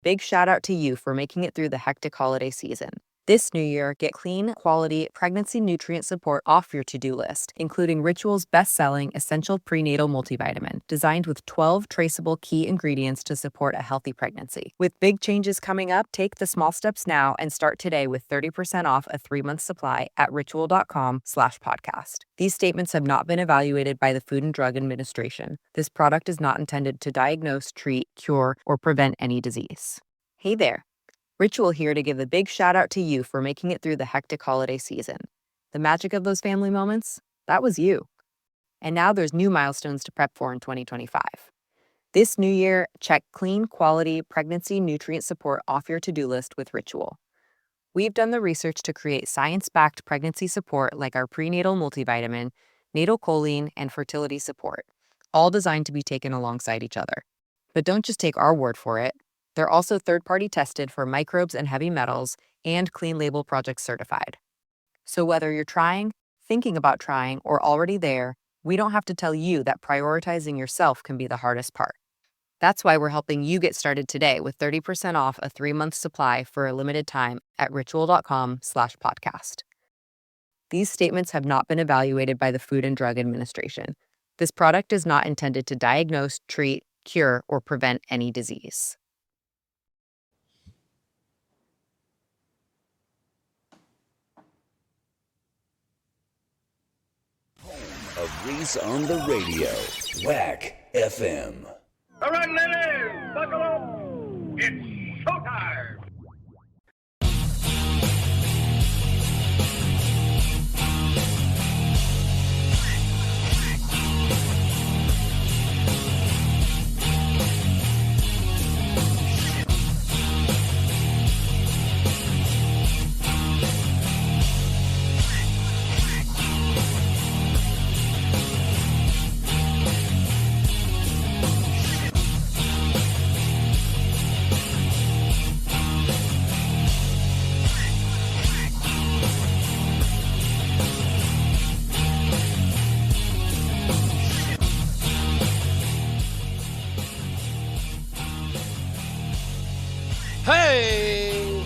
Big shout out to you for making it through the hectic holiday season. This new year, get clean, quality, pregnancy nutrient support off your to-do list, including Ritual's best-selling Essential Prenatal Multivitamin, designed with 12 traceable key ingredients to support a healthy pregnancy. With big changes coming up, take the small steps now and start today with 30% off a 3-month supply at ritual.com/podcast. These statements have not been evaluated by the Food and Drug Administration. This product is not intended to diagnose, treat, cure, or prevent any disease. Hey there. Ritual here to give a big shout out to you for making it through the hectic holiday season. The magic of those family moments, that was you. And now there's new milestones to prep for in 2025. This new year, check clean, quality, pregnancy nutrient support off your to-do list with Ritual. We've done the research to create science-backed pregnancy support like our prenatal multivitamin, natal choline, and fertility support, all designed to be taken alongside each other. But don't just take our word for it. They're also third-party tested for microbes and heavy metals and Clean Label Project certified. So whether you're trying, thinking about trying, or already there, we don't have to tell you that prioritizing yourself can be the hardest part. That's why we're helping you get started today with 30% off a 3-month supply for a limited time at ritual.com/podcast. These statements have not been evaluated by the Food and Drug Administration. This product is not intended to diagnose, treat, cure, or prevent any disease. Of Reese on the radio. Whack FM. All right, ladies, buckle up. It's showtime. Hey!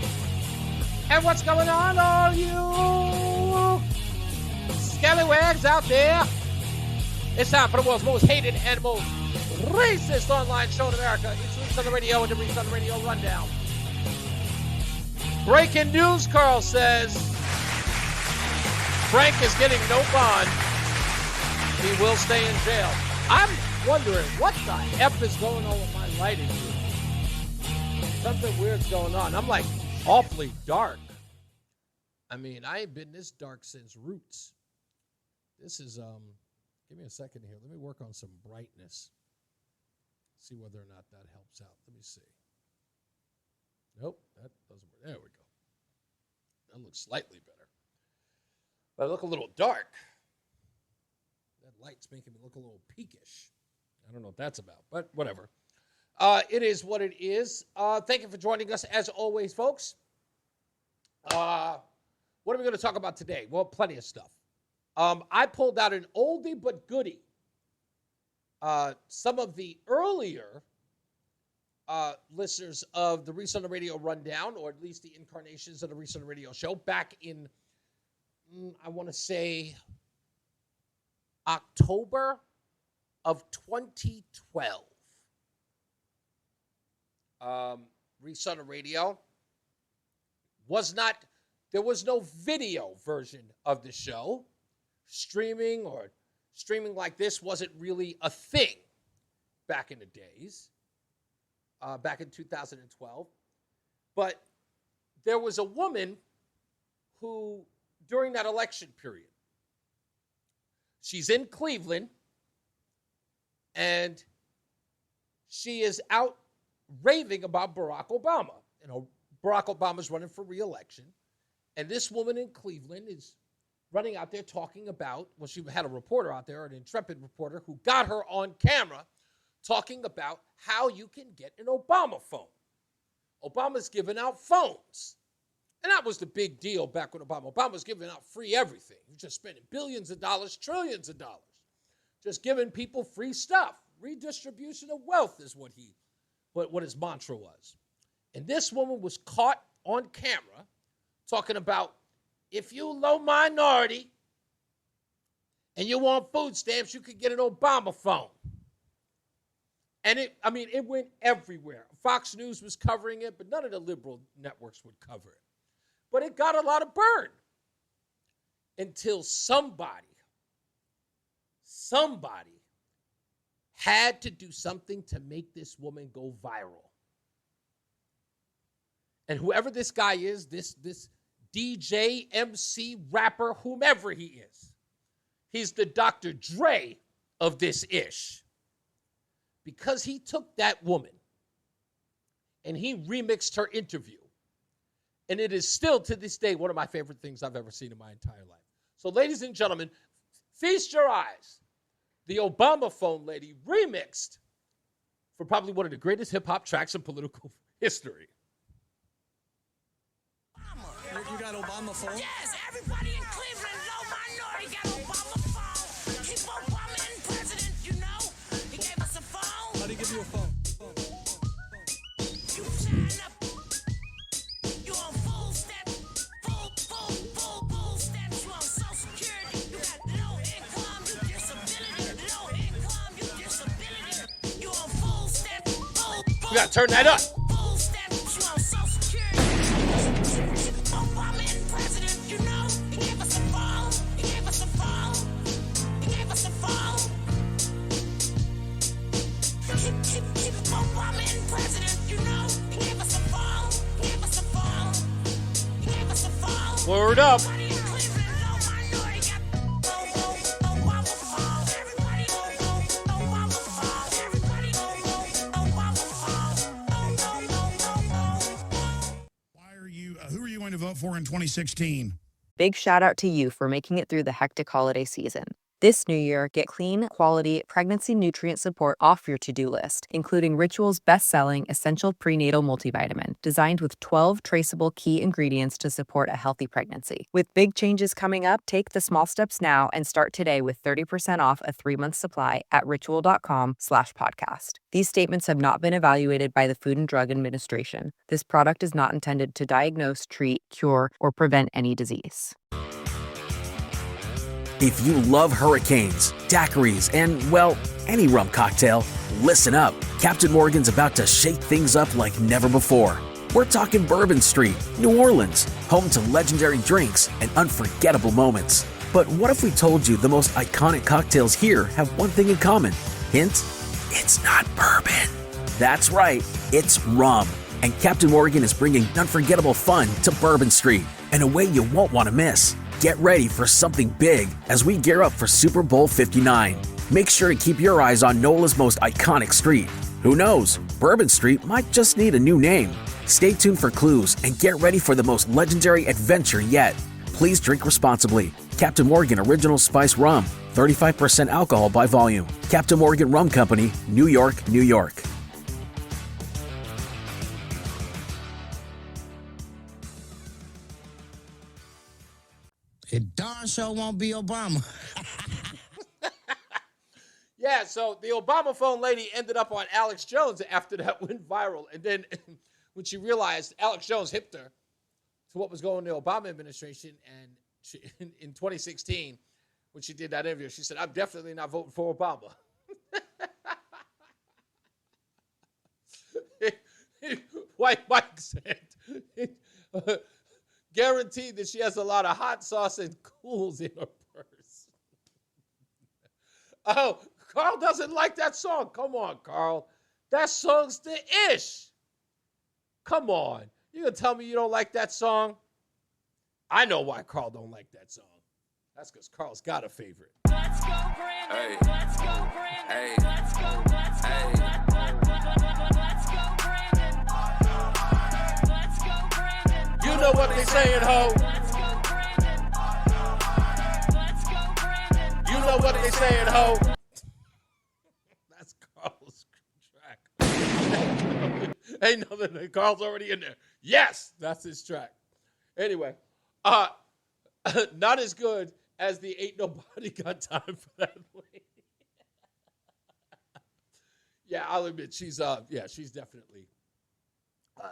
And what's going on, all you scallywags out there? It's time for the world's most hated and most racist online show in America. It's Reese on the Radio and the Reese on the Radio Rundown. Breaking news, Carl says. Frank is getting no bond. He will stay in jail. I'm wondering what the F is going on with my lighting here. Something weird's going on. I'm like awfully dark. I mean, I ain't been this dark since Roots. This is, give me a second here. Let me work on some brightness. See whether or not that helps out. Let me see. Nope, that doesn't work. There we go. That looks slightly better. But I look a little dark. That light's making me look a little peakish. I don't know what that's about, but whatever. It is what it is. Thank you for joining us, as always, folks. What are we going to talk about today? Well, plenty of stuff. I pulled out an oldie but goodie. Some of the earlier listeners of the Reese on the Radio Rundown, or at least the incarnations of the Reese on the Radio show, back in, I want to say, October of 2012. Reese on the Radio there was no video version of the show. Streaming like this wasn't really a thing back in the days, back in 2012. But there was a woman who, during that election period, she's in Cleveland, and she is out raving about Barack Obama. You know, Barack Obama's running for re-election, and this woman in Cleveland is running out there talking about, well, she had a reporter out there, an intrepid reporter, who got her on camera talking about how you can get an Obama phone. Obama's giving out phones. And that was the big deal back when Obama was giving out free everything. He was just spending billions of dollars, trillions of dollars, just giving people free stuff. Redistribution of wealth is what his mantra was. And this woman was caught on camera talking about, if you low minority and you want food stamps, you could get an Obama phone. And it went everywhere. Fox News was covering it, but none of the liberal networks would cover it. But it got a lot of burn until somebody had to do something to make this woman go viral. And whoever this guy is, this DJ, MC, rapper, whomever he is, he's the Dr. Dre of this ish. Because he took that woman and he remixed her interview. And it is still, to this day, one of my favorite things I've ever seen in my entire life. So, ladies and gentlemen, feast your eyes. The Obama phone lady remixed for probably one of the greatest hip-hop tracks in political history. You got Obama phone? Yes, everybody in Cleveland, low minority, got Obama phone. Keep Obama in president, you know. He gave us a phone. How do you give you a phone? You sign up. You on full step. Full steps. You on Social Security. You got low income, you disability. Low income, you disability. You on full step. You gotta turn that up. Full steps. You on Social Security. Obama in president, you know. He gave us a phone. He gave us a phone. He gave us a phone. Keep Obama in president, you know. He gave us a phone. He gave us a phone. He gave us a phone. Word up. Everybody in Cleveland, low minority, got Obama phone. Everybody, Obama phone. Everybody, Obama phone. Who are you going to vote for in 2016? Big shout out to you for making it through the hectic holiday season. This new year, get clean, quality, pregnancy nutrient support off your to-do list, including Ritual's best-selling Essential Prenatal Multivitamin, designed with 12 traceable key ingredients to support a healthy pregnancy. With big changes coming up, take the small steps now and start today with 30% off a 3-month supply at ritual.com/podcast. These statements have not been evaluated by the Food and Drug Administration. This product is not intended to diagnose, treat, cure, or prevent any disease. If you love hurricanes, daiquiris, and, well, any rum cocktail, listen up. Captain Morgan's about to shake things up like never before. We're talking Bourbon Street, New Orleans, home to legendary drinks and unforgettable moments. But what if we told you the most iconic cocktails here have one thing in common? Hint, it's not bourbon. That's right, it's rum. And Captain Morgan is bringing unforgettable fun to Bourbon Street in a way you won't want to miss. Get ready for something big as we gear up for Super Bowl 59. Make sure to keep your eyes on NOLA's most iconic street. Who knows, Bourbon Street might just need a new name. Stay tuned for clues and get ready for the most legendary adventure yet. Please drink responsibly. Captain Morgan Original Spice Rum, 35% alcohol by volume. Captain Morgan Rum Company, New York, New York. It darn sure won't be Obama. Yeah, so the Obama phone lady ended up on Alex Jones after that went viral. And then when she realized Alex Jones hipped her to what was going on in the Obama administration, and she, in 2016, when she did that interview, she said, I'm definitely not voting for Obama. White Mike said, guaranteed that she has a lot of hot sauce and cools in her purse. Oh, Carl doesn't like that song. Come on, Carl. That song's the ish. Come on. You gonna tell me you don't like that song? I know why Carl don't like that song. That's because Carl's got a favorite. Let's go, Brandon. Hey. Let's go, Brandon. Hey. Let's go, let's go, hey. Let's go, Brandon. Let's go, Brandon. You know what they saying, ho. Let's go, Brandon. Let's go, Brandon. You know what they saying, ho. That's Carl's track. Ain't nothing. Carl's already in there. Yes, that's his track. Anyway, not as good as the Ain't Nobody Got Time for That lady. Yeah, I'll admit she's definitely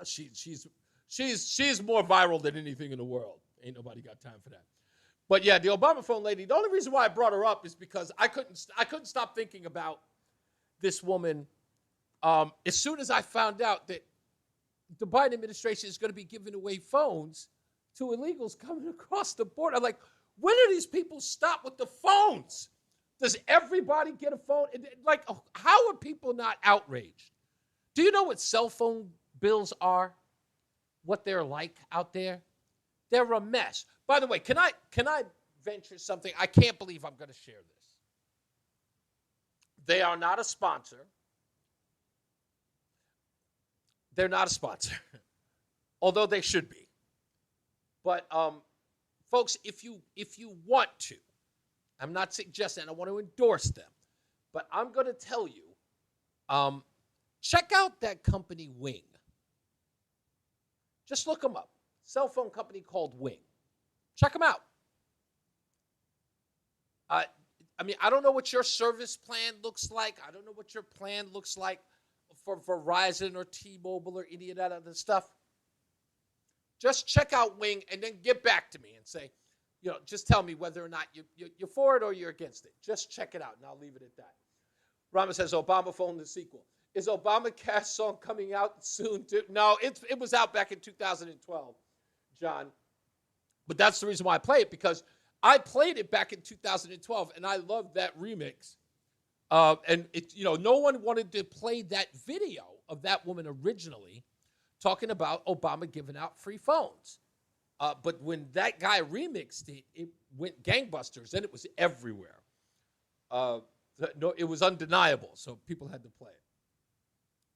She's more viral than anything in the world. Ain't nobody got time for that. But yeah, the Obama phone lady. The only reason why I brought her up is because I couldn't stop thinking about this woman. As soon as I found out that the Biden administration is going to be giving away phones to illegals coming across the border, I'm like, when do these people stop with the phones? Does everybody get a phone? Like, how are people not outraged? Do you know what cell phone bills are? What they're like out there? They're a mess. By the way, can I venture something? I can't believe I'm going to share this. They are not a sponsor. They're not a sponsor, although they should be. But folks, if you want to, I'm not suggesting I want to endorse them, but I'm going to tell you, check out that company Wing. Just look them up. Cell phone company called Wing. Check them out. I mean, I don't know what your service plan looks like. I don't know what your plan looks like for Verizon or T-Mobile or any of that other stuff. Just check out Wing and then get back to me and say, just tell me whether or not you're for it or you're against it. Just check it out, and I'll leave it at that. Rama says, Obama phone the sequel. Is Obamacare song coming out soon? No, it was out back in 2012, John. But that's the reason why I play it, because I played it back in 2012, and I loved that remix. And no one wanted to play that video of that woman originally talking about Obama giving out free phones. But when that guy remixed it, it went gangbusters, and it was everywhere. It was undeniable, so people had to play it.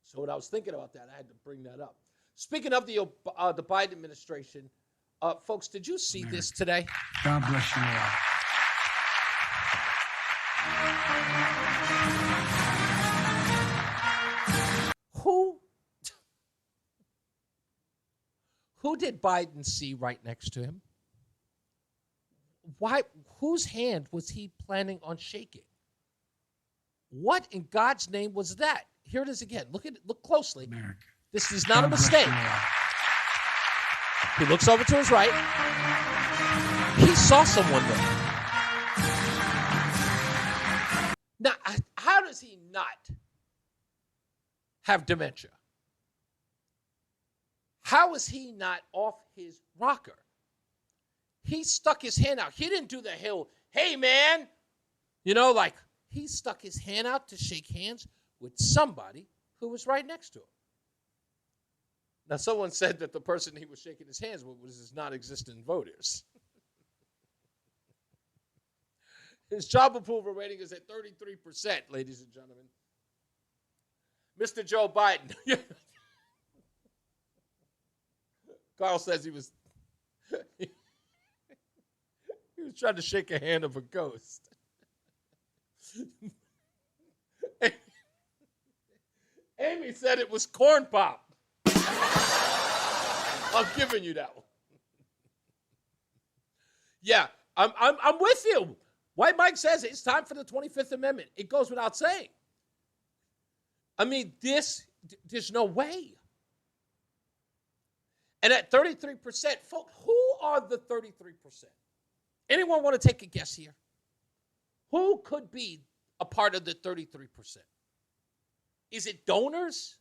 So when I was thinking about that, I had to bring that up. Speaking of the Biden administration, folks, did you see this today? God bless you all. Who did Biden see right next to him? Why? Whose hand was he planning on shaking? What in God's name was that? Here it is again. Look closely. America. This is not a mistake. He looks over to his right. He saw someone there. Now, how does he not have dementia? How is he not off his rocker? He stuck his hand out. He didn't do the hill, hey, man. He stuck his hand out to shake hands with somebody who was right next to him. Now, someone said that the person he was shaking his hands with was his non-existent voters. His job approval rating is at 33%, ladies and gentlemen. Mr. Joe Biden. Carl says he was trying to shake a hand of a ghost. Amy said it was corn pop. I'm giving you that one. Yeah, I'm with you. White Mike says it's time for the 25th Amendment. It goes without saying. I mean, there's no way. And at 33%, folks, who are the 33%? Anyone want to take a guess here? Who could be a part of the 33%? Is it donors?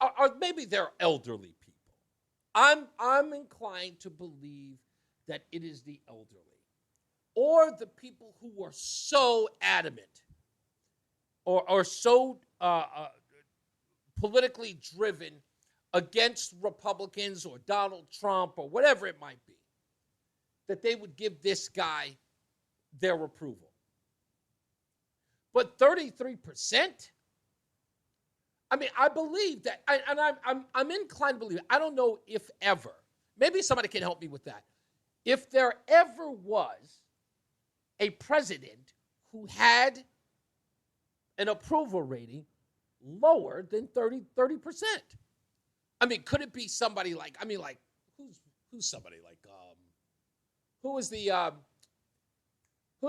Or maybe they're elderly people. I'm inclined to believe that it is the elderly. Or the people who are so adamant or so politically driven against Republicans or Donald Trump or whatever it might be, that they would give this guy their approval. But 33%? I mean, I believe that, and I'm inclined to believe it. I don't know if ever. Maybe somebody can help me with that. If there ever was a president who had an approval rating lower than 30%. I mean, could it be somebody who's somebody like, who's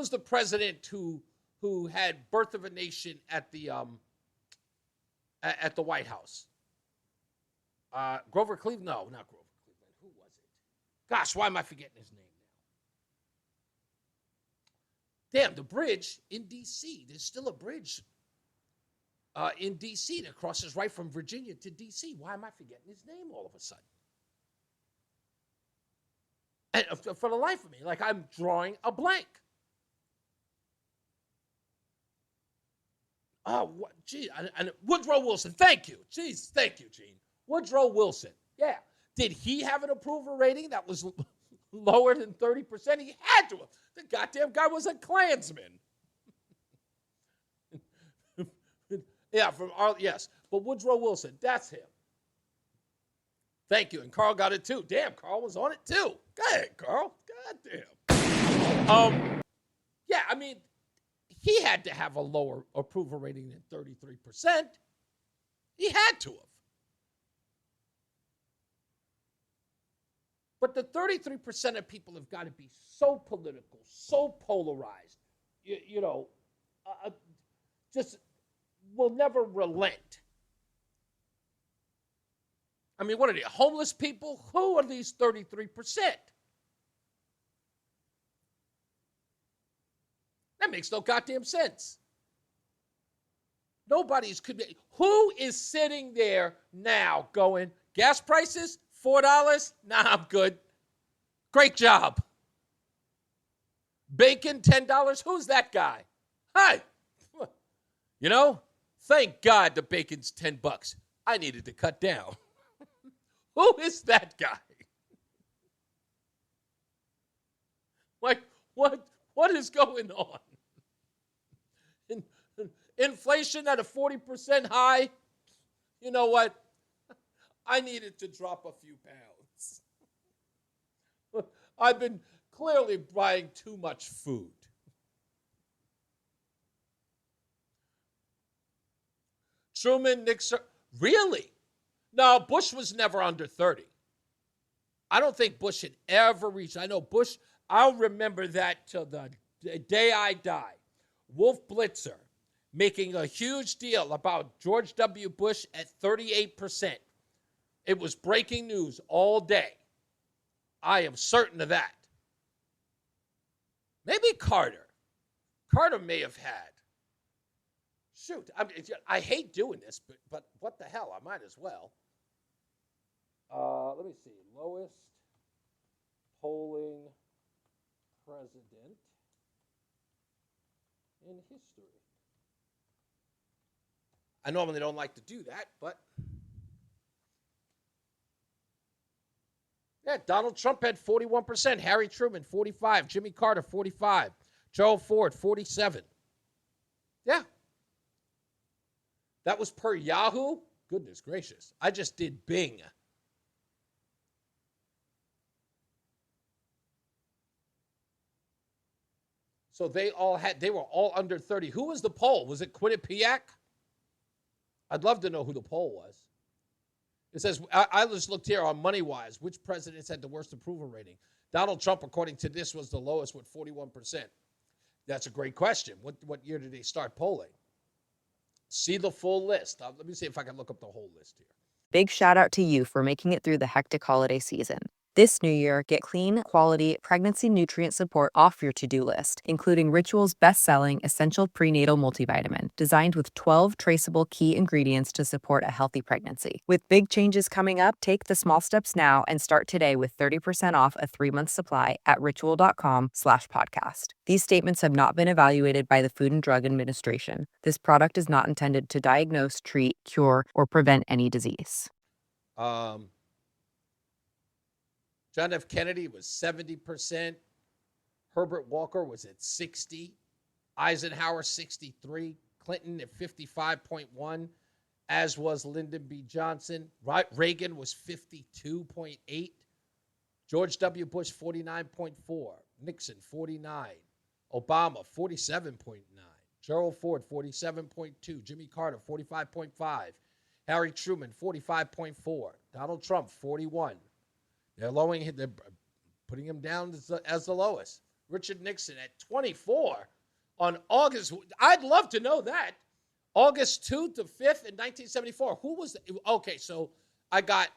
the president who had Birth of a Nation at the White House? Grover Cleveland? No, not Grover Cleveland. Who was it? Gosh, why am I forgetting his name now? Damn, the bridge in D.C. There's still a bridge in D.C. that crosses right from Virginia to D.C. Why am I forgetting his name all of a sudden? And for the life of me, like I'm drawing a blank. Oh, gee, and Woodrow Wilson. Thank you. Jeez, thank you, Gene. Woodrow Wilson. Yeah. Did he have an approval rating that was lower than 30%? He had to have. The goddamn guy was a Klansman. Yeah, yes. But Woodrow Wilson, that's him. Thank you. And Carl got it too. Damn, Carl was on it too. Go ahead, Carl. Goddamn. Yeah, I mean, he had to have a lower approval rating than 33%. He had to have. But the 33% of people have got to be so political, so polarized, just will never relent. I mean, what are they, homeless people? Who are these 33%? That makes no goddamn sense. Nobody's could be. Who is sitting there now going, gas prices, $4? Nah, I'm good. Great job. Bacon, $10? Who's that guy? Hi. Thank God the bacon's $10. I needed to cut down. Who is that guy? Like, what is going on? Inflation at a 40% high. You know what? I needed to drop a few pounds. I've been clearly buying too much food. Truman, Nixon, really? No, Bush was never under 30. I don't think Bush had ever reached. I know Bush, I'll remember that till the day I die. Wolf Blitzer making a huge deal about George W. Bush at 38%. It was breaking news all day. I am certain of that. Maybe Carter. Carter may have had. Shoot, I hate doing this, but what the hell? I might as well. Let me see. Lowest polling president in history. I normally don't like to do that, but yeah, Donald Trump had 41%, Harry Truman 45%, Jimmy Carter 45%, Gerald Ford 47%. Yeah. That was per Yahoo? Goodness gracious. I just did Bing. So they were all under 30. Who was the poll? Was it Quinnipiac? I'd love to know who the poll was. It says, I just looked here on MoneyWise, which presidents had the worst approval rating? Donald Trump, according to this, was the lowest with 41%. That's a great question. What year did they start polling? See the full list. Let me see if I can look up the whole list here. Big shout out to you for making it through the hectic holiday season. This new year, get clean, quality, pregnancy nutrient support off your to-do list, including Ritual's best-selling Essential Prenatal Multivitamin, designed with 12 traceable key ingredients to support a healthy pregnancy. With big changes coming up, take the small steps now and start today with 30% off a 3-month supply at ritual.com/podcast. These statements have not been evaluated by the Food and Drug Administration. This product is not intended to diagnose, treat, cure, or prevent any disease. John F. Kennedy was 70%. Herbert Walker was at 60%. Eisenhower, 63%. Clinton at 55.1%, as was Lyndon B. Johnson. Reagan was 52.8%. George W. Bush, 49.4%. Nixon, 49%. Obama, 47.9%. Gerald Ford, 47.2%. Jimmy Carter, 45.5%. Harry Truman, 45.4%. Donald Trump, 41%. They're putting him down as the lowest. Richard Nixon at 24 on August. I'd love to know that. August 2nd to 5th in 1974. Who was okay? So I got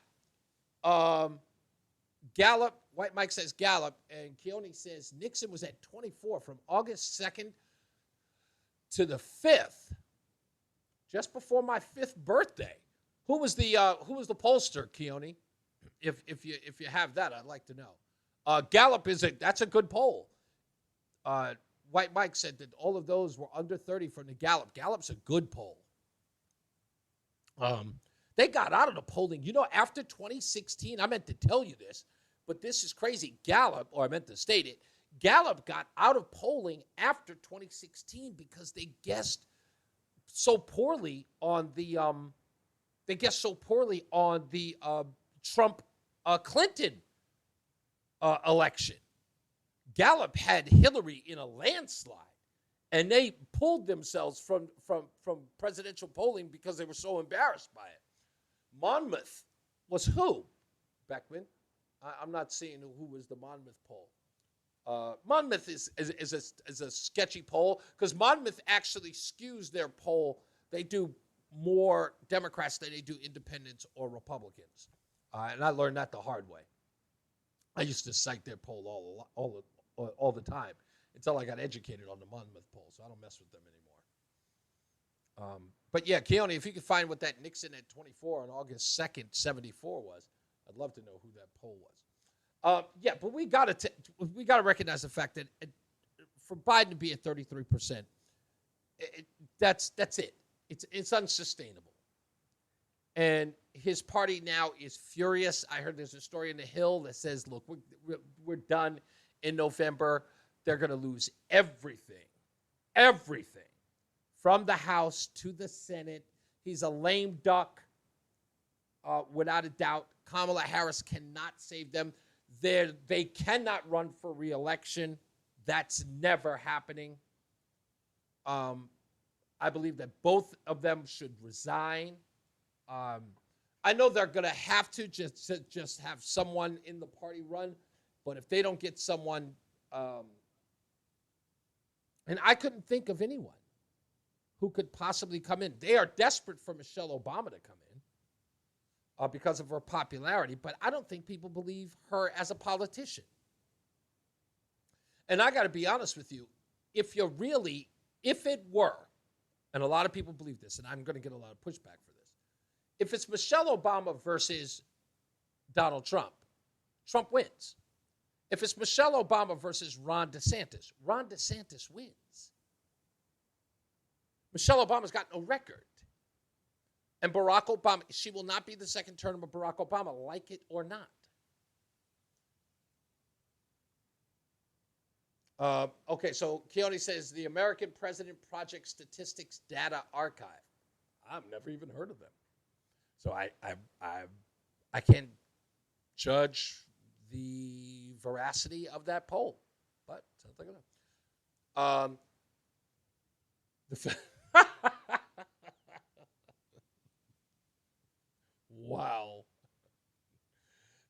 Gallup, White Mike says Gallup, and Keone says Nixon was at 24 from August 2nd to the 5th, just before my 5th birthday. Who was the pollster, Keone? If you have that, I'd like to know. Gallup that's a good poll. White Mike said that all of those were under 30 from the Gallup. Gallup's a good poll. They got out of the polling. You know, after 2016, I meant to tell you this, but this is crazy. Gallup, or I meant to state it, Gallup got out of polling after 2016 because they guessed so poorly on the Trump Clinton election. Gallup had Hillary in a landslide, and they pulled themselves from presidential polling because they were so embarrassed by it. Monmouth was who, Beckman? I'm not seeing who was the Monmouth poll. Monmouth is a sketchy poll because Monmouth actually skews their poll. They do more Democrats than they do independents or Republicans, and I learned that the hard way. I used to cite their poll all the time until I got educated on the Monmouth poll, so I don't mess with them anymore. But yeah, Keone, if you could find what that Nixon at 24 on August 2nd, 74 was, I'd love to know who that poll was. Yeah, but we got to recognize the fact that for Biden to be at 33%, that's it. It's unsustainable. And his party now is furious. I heard there's a story in the Hill that says, look, we're done in November. They're going to lose everything, from the House to the Senate. He's a lame duck, without a doubt. Kamala Harris cannot save them. They cannot run for re-election. That's never happening. I believe that both of them should resign. I know they're going to have to just have someone in the party run, but if they don't get someone, and I couldn't think of anyone who could possibly come in. They are desperate for Michelle Obama to come in because of her popularity, but I don't think people believe her as a politician. And I got to be honest with you, if it were, and a lot of people believe this, and I'm going to get a lot of pushback for this, if it's Michelle Obama versus Donald Trump, Trump wins. If it's Michelle Obama versus Ron DeSantis wins. Michelle Obama's got no record. And Barack Obama, she will not be the second term of Barack Obama, like it or not. Okay, so Keone says the American President Project Statistics Data Archive. I've never even heard of them. So I can't judge the veracity of that poll, but sounds like enough. Wow.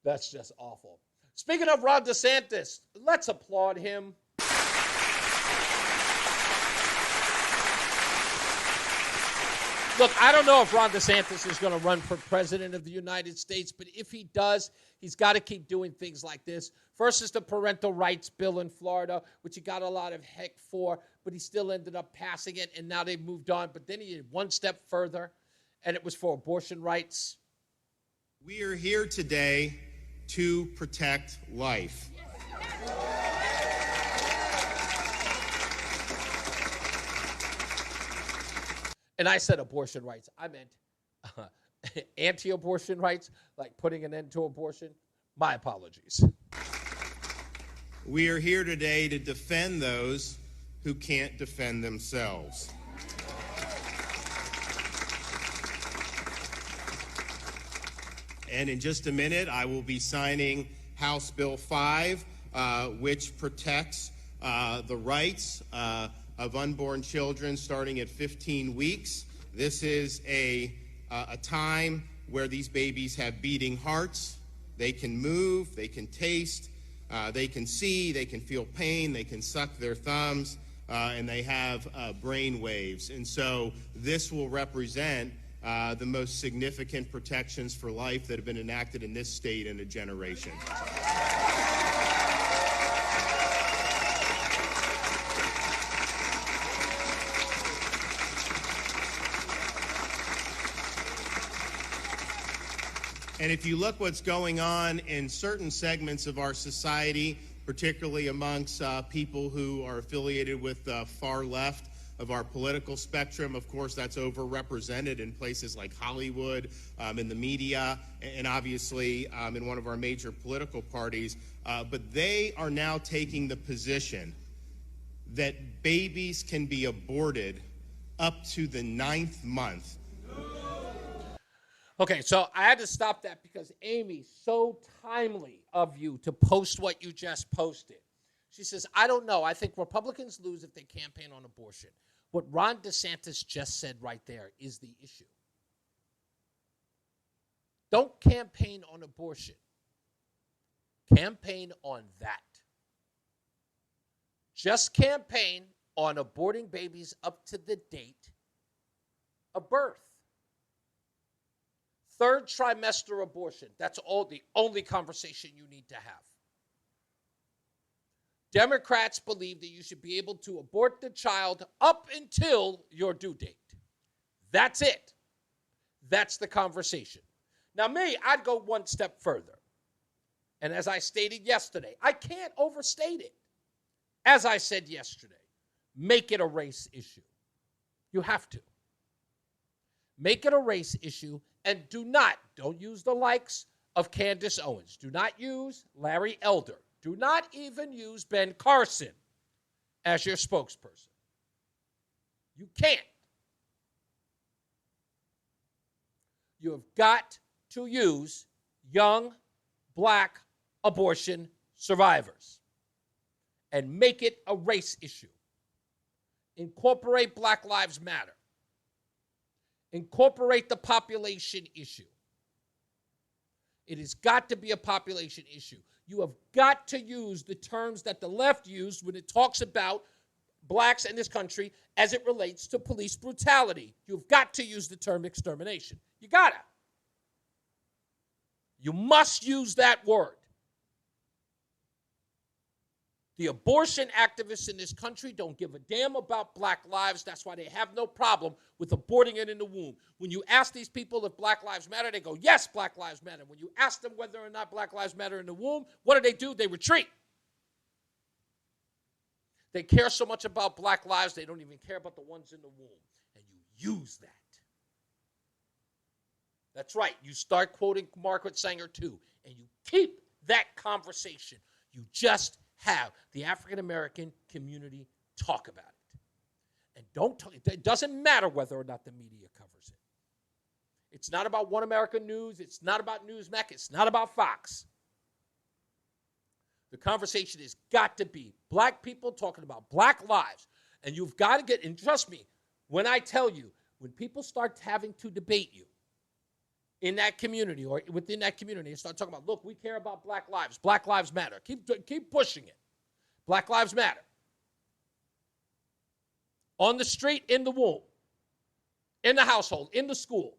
That's just awful. Speaking of Ron DeSantis, let's applaud him. Look, I don't know if Ron DeSantis is going to run for president of the United States, but if he does, he's got to keep doing things like this. First is the parental rights bill in Florida, which he got a lot of heck for, but he still ended up passing it, and now they've moved on. But then he did one step further, and it was for abortion rights. We are here today to protect life. And I said abortion rights. I meant anti-abortion rights, like putting an end to abortion. My apologies. We are here today to defend those who can't defend themselves. And in just a minute, I will be signing House Bill 5, which protects the rights of unborn children starting at 15 weeks. This is a time where these babies have beating hearts. They can move, they can taste, they can see, they can feel pain, they can suck their thumbs, and they have brain waves. And so this will represent the most significant protections for life that have been enacted in this state in a generation. And if you look what's going on in certain segments of our society, particularly amongst people who are affiliated with the far left of our political spectrum, of course, that's overrepresented in places like Hollywood, in the media, and obviously in one of our major political parties. But they are now taking the position that babies can be aborted up to the 9th month. Okay, so I had to stop that because Amy, so timely of you to post what you just posted. She says, I don't know. I think Republicans lose if they campaign on abortion. What Ron DeSantis just said right there is the issue. Don't campaign on abortion. Campaign on that. Just campaign on aborting babies up to the date of birth. 3rd trimester abortion. That's the only conversation you need to have. Democrats believe that you should be able to abort the child up until your due date. That's it. That's the conversation. Now, me, I'd go one step further. And as I stated yesterday, I can't overstate it. As I said yesterday, make it a race issue. You have to. Make it a race issue. And don't use the likes of Candace Owens. Do not use Larry Elder. Do not even use Ben Carson as your spokesperson. You can't. You have got to use young black abortion survivors and make it a race issue. Incorporate Black Lives Matter. Incorporate the population issue. It has got to be a population issue. You have got to use the terms that the left used when it talks about blacks in this country as it relates to police brutality. You've got to use the term extermination. You gotta. You must use that word. The abortion activists in this country don't give a damn about black lives. That's why they have no problem with aborting it in the womb. When you ask these people if Black Lives Matter, they go, yes, Black Lives Matter. When you ask them whether or not Black Lives Matter in the womb, what do? They retreat. They care so much about black lives, they don't even care about the ones in the womb. And you use that. That's right. You start quoting Margaret Sanger too, and you keep that conversation. You just have the African-American community talk about it. And don't talk, it doesn't matter whether or not the media covers it. It's not about One American News. It's not about Newsmax. It's not about Fox. The conversation has got to be black people talking about black lives. And you've got to get, and trust me, when I tell you, when people start having to debate you in that community or within that community and start talking about, look, we care about black lives. Black lives matter. Keep pushing it. Black lives matter. On the street, in the womb, in the household, in the school.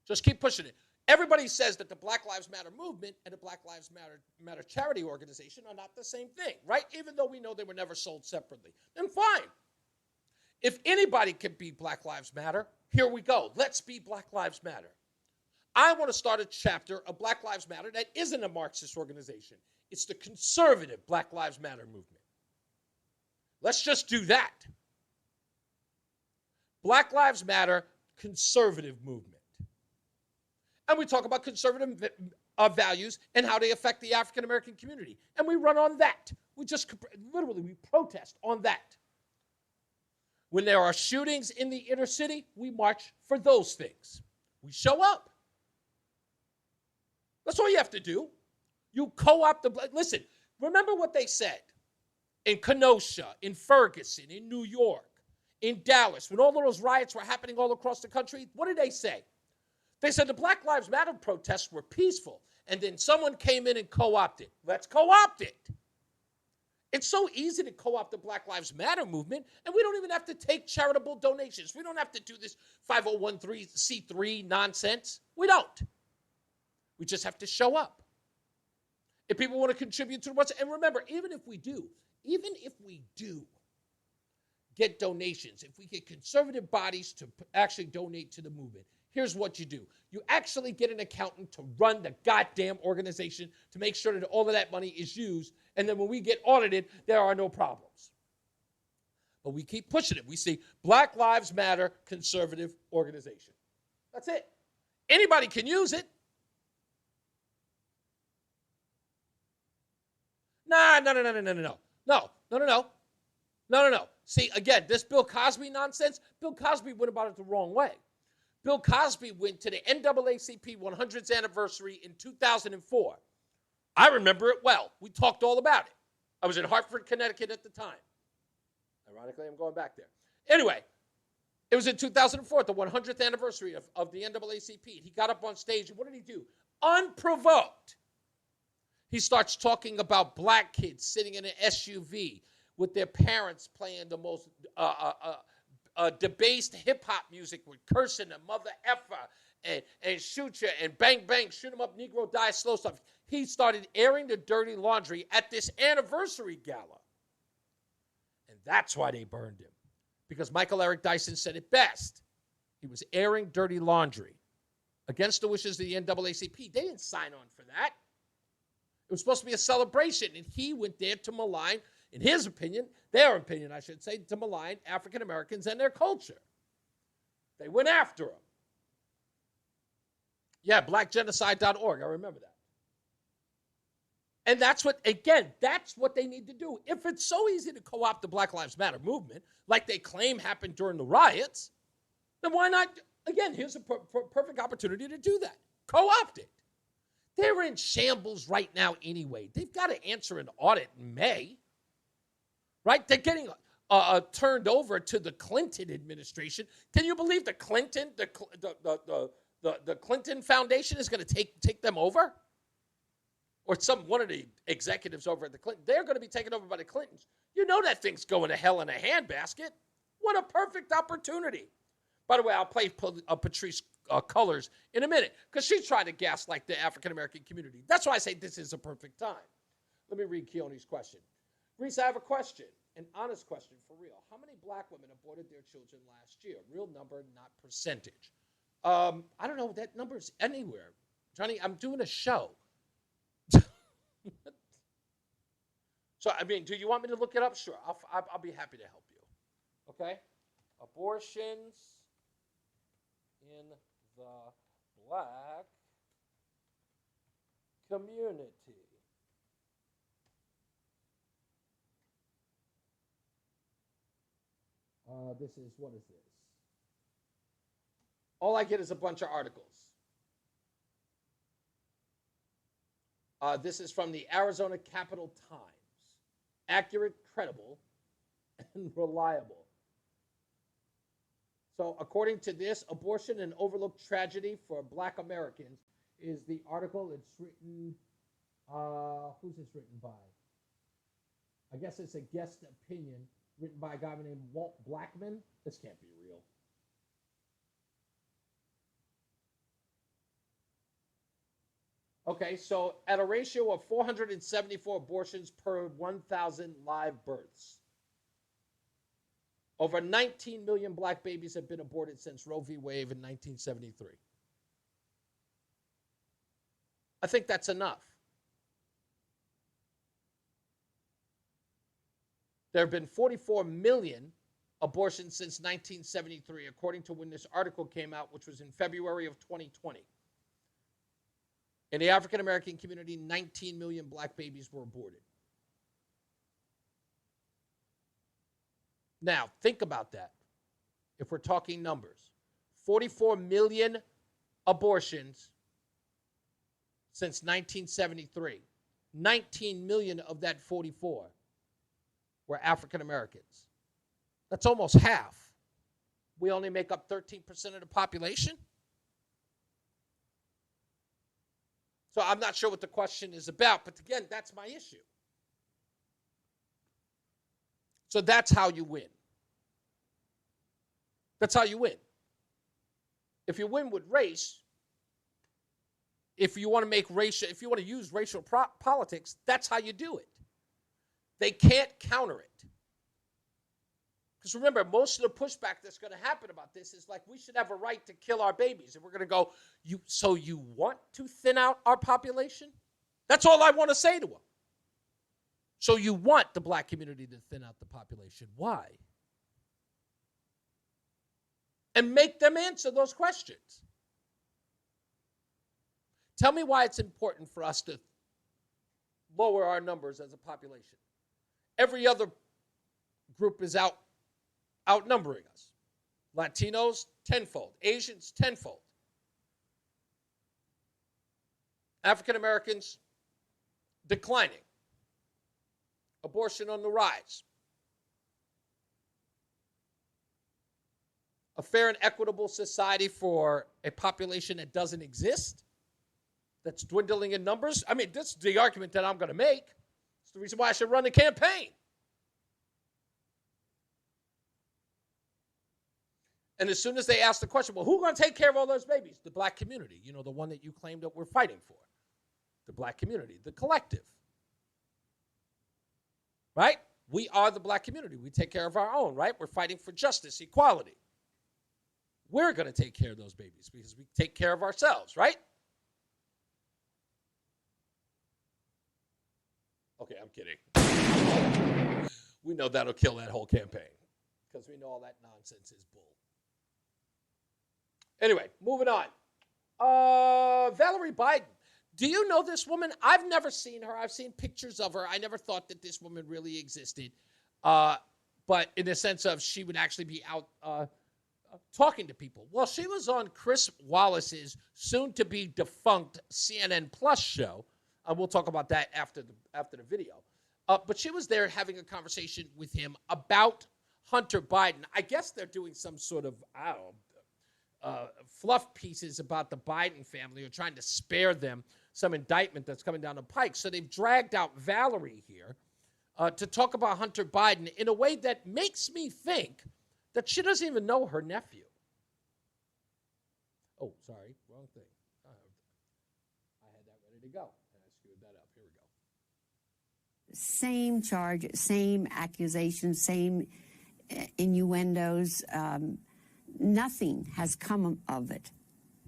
Just keep pushing it. Everybody says that the Black Lives Matter movement and the Black Lives Matter charity organization are not the same thing, right? Even though we know they were never sold separately. Then fine. If anybody can be Black Lives Matter, here we go. Let's be Black Lives Matter. I want to start a chapter of Black Lives Matter that isn't a Marxist organization. It's the conservative Black Lives Matter movement. Let's just do that. Black Lives Matter, conservative movement. And we talk about conservative values and how they affect the African-American community. And we run on that. We protest on that. When there are shootings in the inner city, we march for those things. We show up. That's all you have to do. You co-opt the... Listen, remember what they said in Kenosha, in Ferguson, in New York, in Dallas, when all of those riots were happening all across the country. What did they say? They said the Black Lives Matter protests were peaceful, and then someone came in and co-opted. Let's co-opt it. It's so easy to co-opt the Black Lives Matter movement, and we don't even have to take charitable donations. We don't have to do this 501c3 nonsense. We don't. We just have to show up. If people want to contribute to the website, and remember, even if we do get donations, if we get conservative bodies to actually donate to the movement, here's what you do. You actually get an accountant to run the goddamn organization to make sure that all of that money is used, and then when we get audited, there are no problems. But we keep pushing it. We see Black Lives Matter conservative organization. That's it. Anybody can use it. No. See, again, this Bill Cosby nonsense, Bill Cosby went about it the wrong way. Bill Cosby went to the NAACP 100th anniversary in 2004. I remember it well. We talked all about it. I was in Hartford, Connecticut at the time. Ironically, I'm going back there. Anyway, it was in 2004, the 100th anniversary of the NAACP. He got up on stage, and what did he do? Unprovoked. He starts talking about black kids sitting in an SUV with their parents playing the most debased hip-hop music with cursing and mother effer and shoot you and bang, bang, shoot 'em up, Negro die, slow stuff. He started airing the dirty laundry at this anniversary gala. And that's why they burned him. Because Michael Eric Dyson said it best. He was airing dirty laundry against the wishes of the NAACP. They didn't sign on for that. It was supposed to be a celebration, and he went there to malign, in his opinion, their opinion, I should say, to malign African Americans and their culture. They went after him. Yeah, blackgenocide.org, I remember that. And that's what they need to do. If it's so easy to co-opt the Black Lives Matter movement, like they claim happened during the riots, then why not, again, here's a perfect opportunity to do that. Co-opt it. They're in shambles right now anyway. They've got to answer an audit in May, right? They're getting turned over to the Clinton administration. Can you believe the Clinton Foundation is going to take them over? Or one of the executives over at the Clinton. They're going to be taken over by the Clintons. You know that thing's going to hell in a handbasket. What a perfect opportunity. By the way, I'll play Patrice Cullors in a minute because she's trying to gaslight the African-American community. That's why I say this is a perfect time. Let me read Keone's question. Reese, I have a question, an honest question for real. How many black women aborted their children last year? Real number, not percentage. I don't know. That number's anywhere. Johnny, I'm doing a show. So, I mean, do you want me to look it up? Sure. I'll be happy to help you. Okay? Abortions in the black community. What is this? All I get is a bunch of articles. This is from the Arizona Capital Times. Accurate, credible, and reliable. So according to this, abortion an overlooked tragedy for black Americans is the article. It's written, who's this written by? I guess it's a guest opinion written by a guy named Walt Blackman. This can't be real. Okay, so at a ratio of 474 abortions per 1,000 live births, over 19 million black babies have been aborted since Roe v. Wade in 1973. I think that's enough. There have been 44 million abortions since 1973, according to when this article came out, which was in February of 2020. In the African-American community, 19 million black babies were aborted. Now, think about that. If we're talking numbers, 44 million abortions since 1973. 19 million of that 44 were African-Americans. That's almost half. We only make up 13% of the population. So I'm not sure what the question is about, but again, that's my issue. So that's how you win. That's how you win. If you win with race, if you want to make racial, if you want to use racial politics, that's how you do it. They can't counter it. Because remember, most of the pushback that's going to happen about this is like, we should have a right to kill our babies. And we're going to go, so you want to thin out our population? That's all I want to say to them. So you want the black community to thin out the population. Why? And make them answer those questions. Tell me why it's important for us to lower our numbers as a population. Every other group is outnumbering us. Latinos, tenfold. Asians, tenfold. African Americans, declining. Abortion on the rise. A fair and equitable society for a population that doesn't exist, that's dwindling in numbers. I mean, this is the argument that I'm going to make. It's the reason why I should run the campaign. And as soon as they ask the question, well, who's going to take care of all those babies? The black community, the one that you claim that we're fighting for. The black community, the collective. Right? We are the black community. We take care of our own, right? We're fighting for justice, equality. We're going to take care of those babies because we take care of ourselves, right? Okay, I'm kidding. We know that'll kill that whole campaign because we know all that nonsense is bull. Anyway, moving on. Valerie Biden. Do you know this woman? I've never seen her. I've seen pictures of her. I never thought that this woman really existed. But in the sense of she would actually be out talking to people. Well, she was on Chris Wallace's soon-to-be defunct CNN Plus show. We'll talk about that after the video. But she was there having a conversation with him about Hunter Biden. I guess they're doing some sort of, fluff pieces about the Biden family or trying to spare them some indictment that's coming down the pike. So they've dragged out Valerie here to talk about Hunter Biden in a way that makes me think that she doesn't even know her nephew. Oh, sorry, wrong thing. I had that ready to go, and I screwed that up. Here we go. Same charge, same accusations, same innuendos. Nothing has come of it.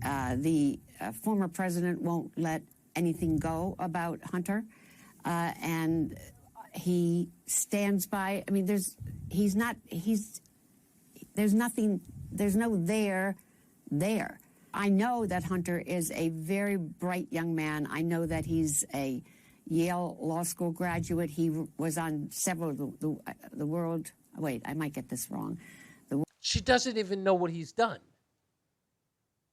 The former president won't let anything go about Hunter, and he stands by. I mean, there's nothing. There's no there. I know that Hunter is a very bright young man. I know that he's a Yale Law School graduate. He was on several of the world. Wait, I might get this wrong. She doesn't even know what he's done.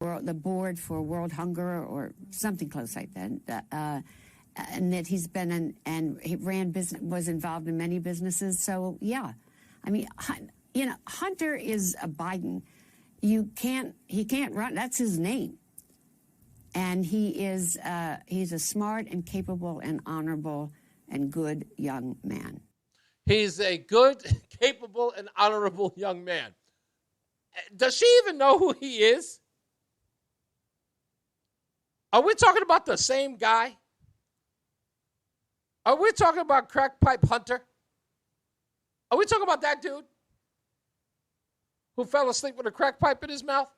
The board for World Hunger or something close like that. And that he's been and he ran business, was involved in many businesses. So yeah, I mean, Hunter is a Biden. He can't run. That's his name. And he's a smart and capable and honorable and good young man. He's a good, capable, and honorable young man. Does she even know who he is? Are we talking about the same guy? Are we talking about Crack Pipe Hunter? Are we talking about that dude who fell asleep with a crack pipe in his mouth?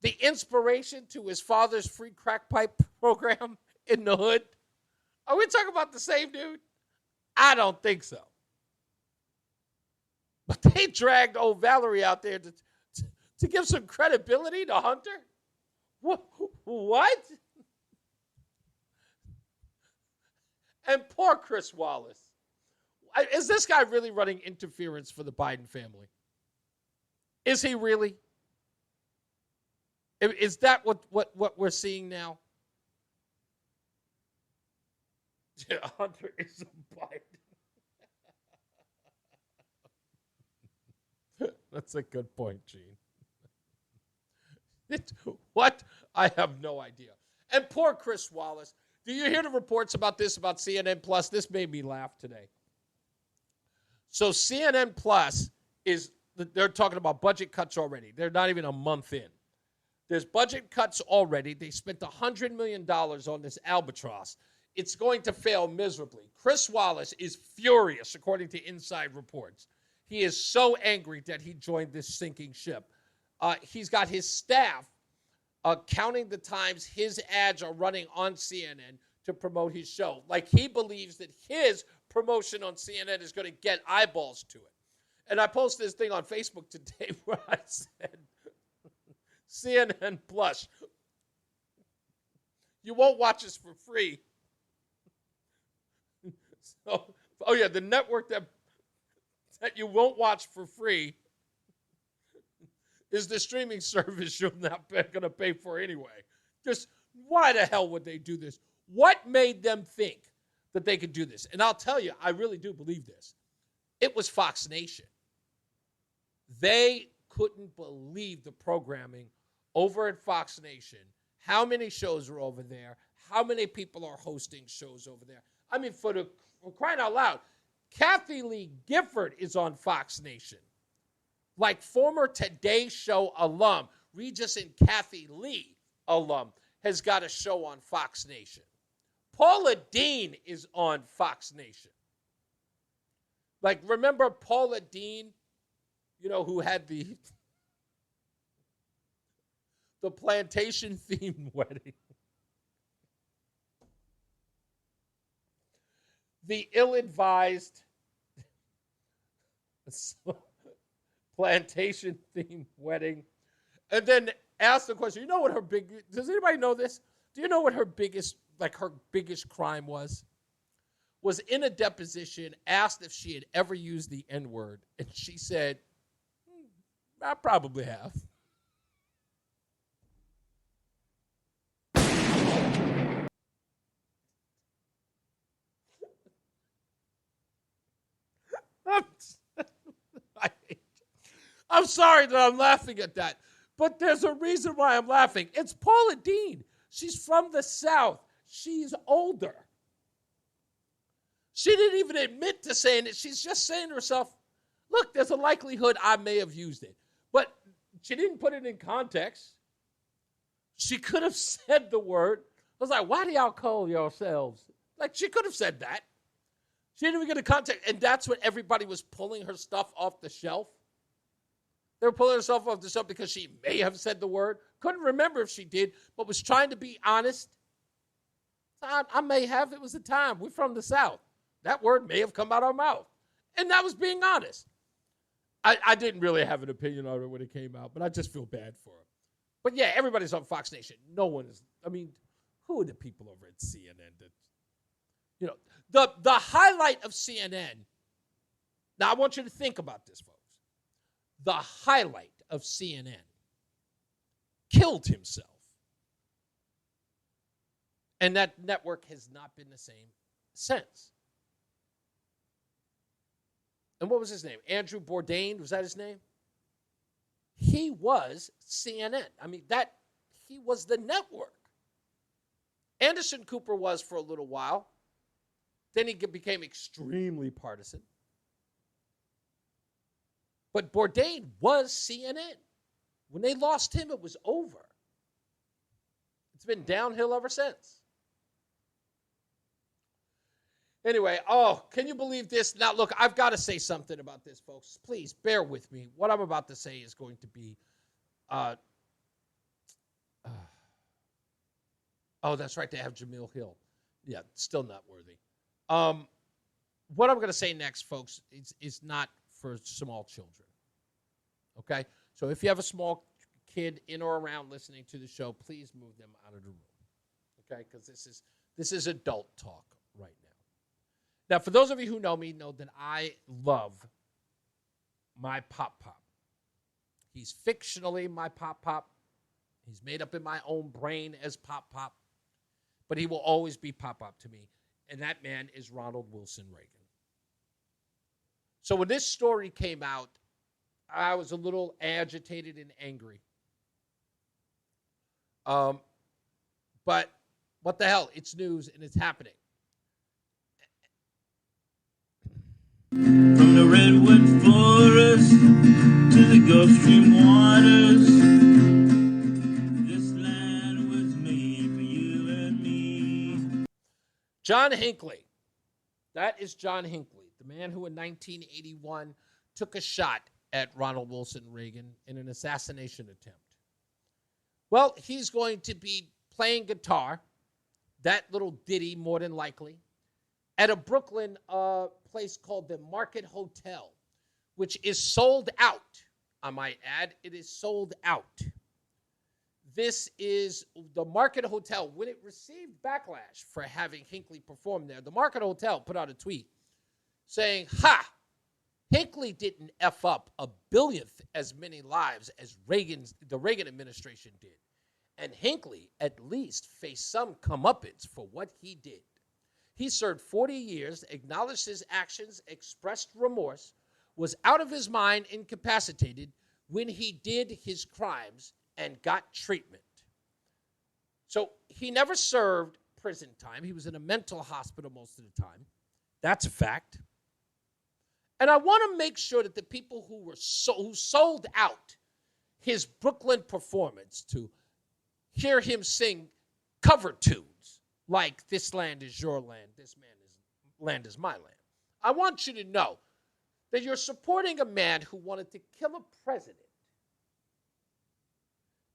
The inspiration to his father's free crack pipe program in the hood? Are we talking about the same dude? I don't think so. But they dragged old Valerie out there to give some credibility to Hunter? What? And poor Chris Wallace. Is this guy really running interference for the Biden family? Is he really? Is that what we're seeing now? Yeah, Hunter is a Biden. That's a good point, Gene. What? I have no idea. And poor Chris Wallace. Do you hear the reports about this, about CNN Plus? This made me laugh today. So CNN Plus they're talking about budget cuts already. They're not even a month in. There's budget cuts already. They spent $100 million on this albatross. It's going to fail miserably. Chris Wallace is furious, according to inside reports. He is so angry that he joined this sinking ship. He's got his staff counting the times his ads are running on CNN to promote his show. Like he believes that his promotion on CNN is going to get eyeballs to it. And I posted this thing on Facebook today where I said, CNN Plus, you won't watch us for free. So, the network that you won't watch for free is the streaming service you're not going to pay for anyway. Just why the hell would they do this? What made them think that they could do this? And I'll tell you, I really do believe this. It was Fox Nation. They couldn't believe the programming over at Fox Nation, how many shows are over there, how many people are hosting shows over there. I mean, for crying out loud, Kathy Lee Gifford is on Fox Nation. Like former Today Show alum, Regis and Kathy Lee alum, has got a show on Fox Nation. Paula Deen is on Fox Nation. Like, remember Paula Deen, who had the plantation-themed wedding? The ill-advised plantation-themed wedding. And then ask the question, does anybody know this? Do you know what her biggest crime was? Was in a deposition, asked if she had ever used the N-word, and she said, I probably have. I'm sorry that I'm laughing at that, but there's a reason why I'm laughing. It's Paula Deen. She's from the South. She's older. She didn't even admit to saying it. She's just saying to herself, look, there's a likelihood I may have used it. But she didn't put it in context. She could have said the word. I was like, why do y'all call yourselves? Like, she could have said that. She didn't even get a context. And that's when everybody was pulling her stuff off the shelf. They were pulling herself off the shelf because she may have said the word. Couldn't remember if she did, but was trying to be honest. I may have. It was the time. We're from the South. That word may have come out of our mouth. And that was being honest. I didn't really have an opinion on it when it came out, but I just feel bad for her. But yeah, everybody's on Fox Nation. No one is. I mean, who are the people over at CNN that, the highlight of CNN. Now, I want you to think about this, folks. The highlight of CNN killed himself. And that network has not been the same since. And what was his name? Andrew Bourdain, was that his name? He was CNN. I mean, he was the network. Anderson Cooper was for a little while. Then he became extremely partisan. But Bourdain was CNN. When they lost him, it was over. It's been downhill ever since. Anyway, can you believe this? Now, look, I've got to say something about this, folks. Please, bear with me. What I'm about to say is going to be, that's right, they have Jamil Hill. Yeah, still not worthy. What I'm going to say next, folks, is not for small children. Okay? So if you have a small kid in or around listening to the show, please move them out of the room. Okay? Because this is adult talk right now. Now, for those of you who know me, know that I love my Pop-Pop. He's fictionally my Pop-Pop. He's made up in my own brain as Pop-Pop. But he will always be Pop-Pop to me. And that man is Ronald Wilson Reagan. So when this story came out, I was a little agitated and angry. But what the hell? It's news and it's happening. From the red us to the Gulf Stream waters. This land was made for you and me. John Hinckley. That is John Hinckley, the man who in 1981 took a shot at Ronald Wilson Reagan in an assassination attempt. Well, he's going to be playing guitar, that little ditty more than likely, at a Brooklyn place called the Market Hotel, which is sold out. I might add, it is sold out. This is the Market Hotel. When it received backlash for having Hinckley perform there, the Market Hotel put out a tweet saying, "Ha! Hinckley didn't F up a billionth as many lives as the Reagan administration did. And Hinckley at least faced some comeuppance for what he did. He served 40 years, acknowledged his actions, expressed remorse, was out of his mind, incapacitated when he did his crimes, and got treatment." So he never served prison time. He was in a mental hospital most of the time. That's a fact. And I want to make sure that the people who sold out his Brooklyn performance to hear him sing cover tunes like "This land is your land, this land is my land," I want you to know that you're supporting a man who wanted to kill a president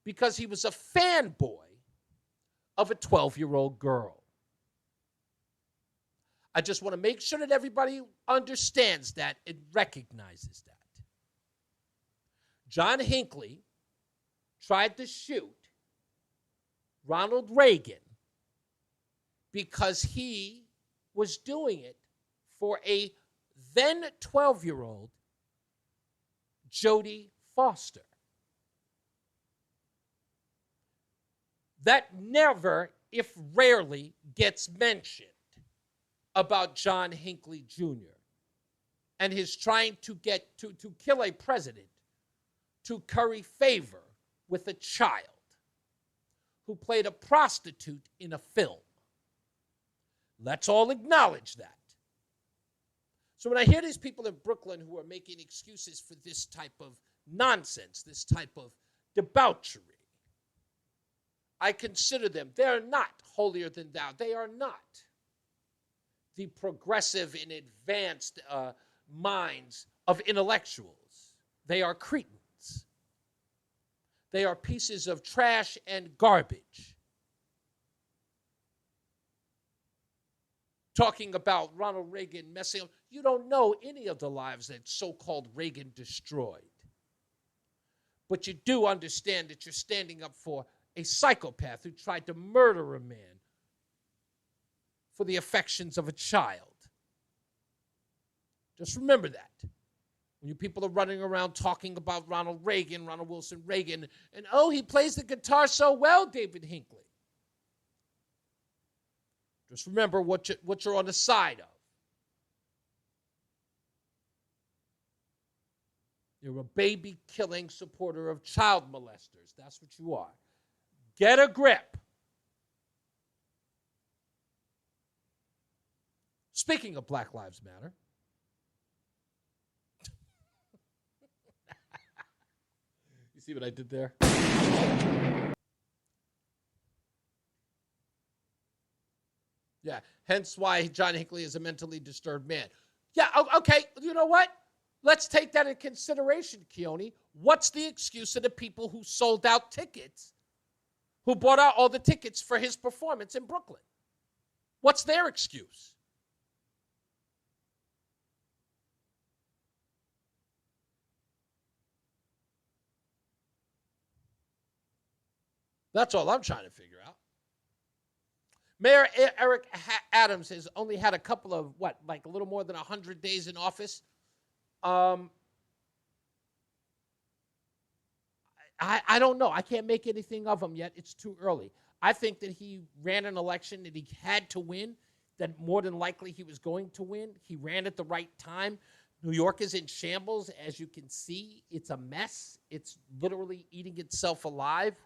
because he was a fanboy of a 12-year-old girl. I just want to make sure that everybody understands that and recognizes that. John Hinckley tried to shoot Ronald Reagan because he was doing it for a then 12-year-old Jodie Foster. That never, if rarely, gets mentioned about John Hinckley Jr. and his trying to get to kill a president to curry favor with a child who played a prostitute in a film. Let's all acknowledge that. So when I hear these people in Brooklyn who are making excuses for this type of nonsense, this type of debauchery, I consider them, they're not holier than thou. They are not the progressive and advanced minds of intellectuals. They are cretins. They are pieces of trash and garbage. Talking about Ronald Reagan messing up. You don't know any of the lives that so-called Reagan destroyed. But you do understand that you're standing up for a psychopath who tried to murder a man for the affections of a child. Just remember that. When you people are running around talking about Ronald Wilson Reagan, and oh, he plays the guitar so well, David Hinckley. Just remember what you're on the side of. You're a baby-killing supporter of child molesters. That's what you are. Get a grip. Speaking of Black Lives Matter, you see what I did there? Yeah, hence why John Hinckley is a mentally disturbed man. Yeah, okay, you know what? Let's take that into consideration, Keone. What's the excuse of the people who sold out tickets, who bought out all the tickets for his performance in Brooklyn? What's their excuse? That's all I'm trying to figure out. Mayor Eric Adams has only had a couple of, a little more than 100 days in office. I don't know. I can't make anything of him yet. It's too early. I think that he ran an election that he had to win, that more than likely he was going to win. He ran at the right time. New York is in shambles. As you can see, it's a mess. It's literally eating itself alive.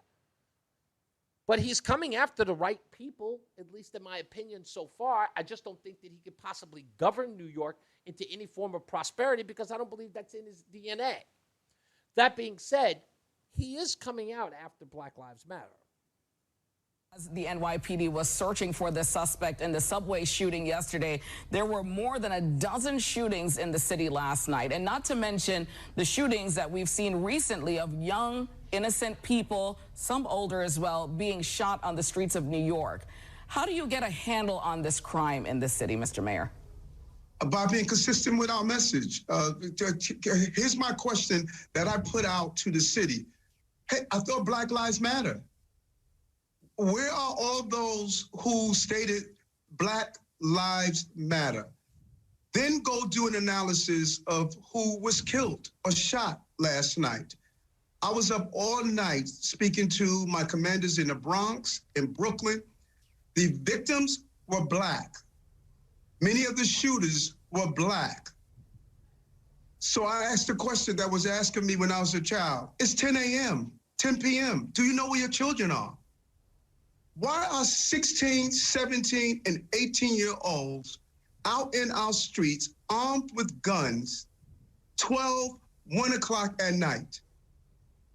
But he's coming after the right people, at least in my opinion so far. I just don't think that he could possibly govern New York into any form of prosperity because I don't believe that's in his DNA. That being said, he is coming out after Black Lives Matter. As the NYPD was searching for the suspect in the subway shooting yesterday, there were more than a dozen shootings in the city last night. And not to mention the shootings that we've seen recently of young, innocent people, some older as well, being shot on the streets of New York. How do you get a handle on this crime in this city, Mr. Mayor? By being consistent with our message. Here's my question that I put out to the city. Hey, I thought Black Lives Matter. Where are all those who stated Black Lives Matter? Then go do an analysis of who was killed or shot last night. I was up all night speaking to my commanders in the Bronx, in Brooklyn. The victims were Black. Many of the shooters were Black. So I asked the question that was asking me when I was a child. It's 10 a.m., 10 p.m. Do you know where your children are? Why are 16, 17, and 18-year-olds out in our streets armed with guns 12, 1 o'clock at night?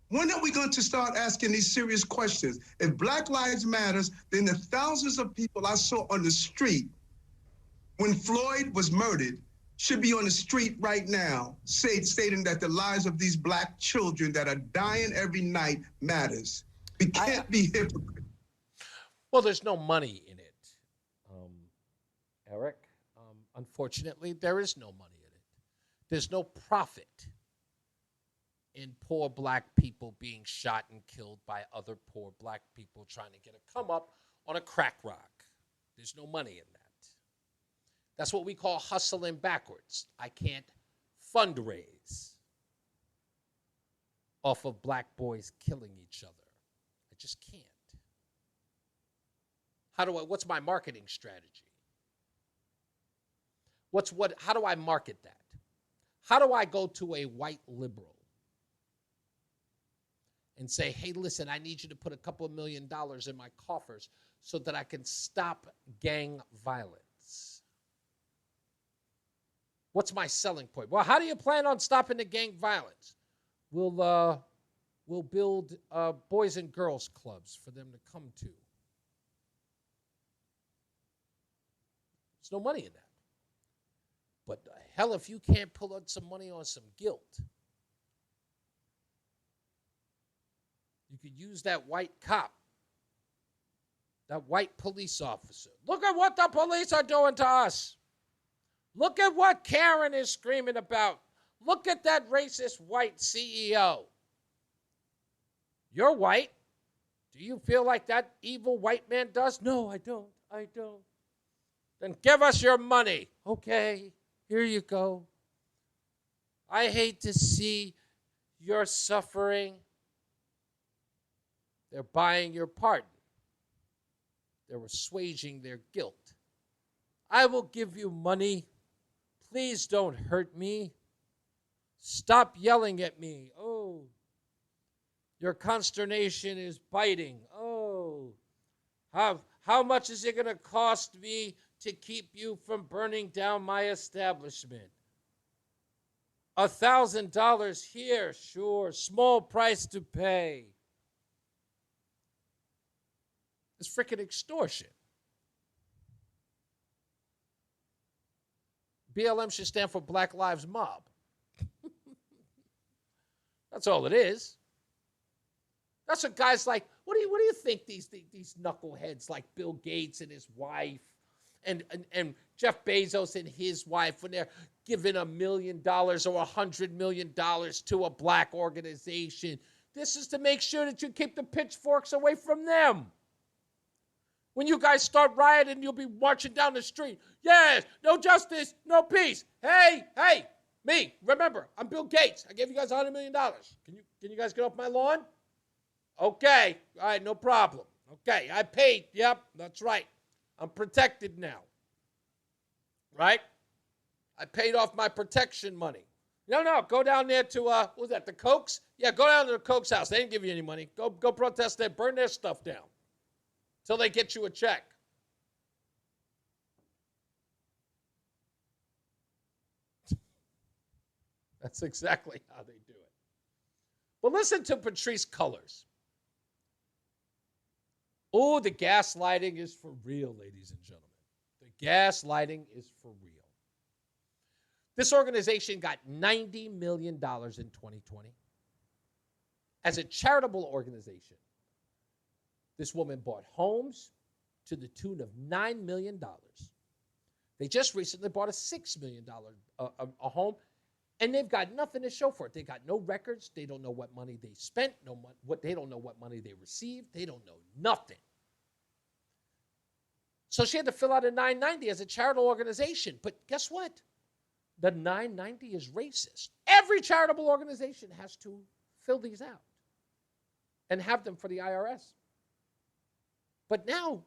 When are we going to start asking these serious questions? If Black Lives Matters, then the thousands of people I saw on the street when Floyd was murdered should be on the street right now stating that the lives of these Black children that are dying every night matters. We can't be hypocrites. Well, there's no money in it, Eric. Unfortunately, there is no money in it. There's no profit in poor Black people being shot and killed by other poor Black people trying to get a come up on a crack rock. There's no money in that. That's what we call hustling backwards. I can't fundraise off of Black boys killing each other. I just can't. What's my marketing strategy? How do I market that? How do I go to a white liberal and say, hey, listen, I need you to put a couple of $1 million in my coffers so that I can stop gang violence? What's my selling point? Well, how do you plan on stopping the gang violence? We'll build boys and girls clubs for them to come to. There's no money in that. But hell, if you can't pull out some money on some guilt, you could use that white cop, that white police officer. Look at what the police are doing to us. Look at what Karen is screaming about. Look at that racist white CEO. You're white. Do you feel like that evil white man does? No, I don't. I don't. Then give us your money. Okay, here you go. I hate to see your suffering. They're buying your pardon. They're assuaging their guilt. I will give you money. Please don't hurt me. Stop yelling at me. Oh, your consternation is biting. Oh, how much is it going to cost me to keep you from burning down my establishment? $1,000 here, sure. Small price to pay. It's freaking extortion. BLM should stand for Black Lives Mob. That's all it is. That's what guys like. What do you think these knuckleheads like Bill Gates and his wife and Jeff Bezos and his wife, when they're giving $1 million or $100 million to a Black organization, this is to make sure that you keep the pitchforks away from them. When you guys start rioting, you'll be marching down the street. Yes, no justice, no peace. Hey, me. Remember, I'm Bill Gates. I gave you guys $100 million. Can you guys get off my lawn? Okay, all right, no problem. Okay, I paid. Yep, that's right. I'm protected now. Right? I paid off my protection money. No, go down there to, what was that, the Kochs? Yeah, go down to the Kochs house. They didn't give you any money. Go protest there, burn their stuff down. till they get you a check. That's exactly how they do it. But listen to Patrisse Cullors. Oh, the gaslighting is for real, ladies and gentlemen. The gaslighting is for real. This organization got $90 million in 2020. As a charitable organization, this woman bought homes to the tune of $9 million. They just recently bought a $6 million a home, and they've got nothing to show for it. They got no records. They don't know what money they spent. They don't know what money they received. They don't know nothing. So she had to fill out a 990 as a charitable organization. But guess what? The 990 is racist. Every charitable organization has to fill these out and have them for the IRS. But now,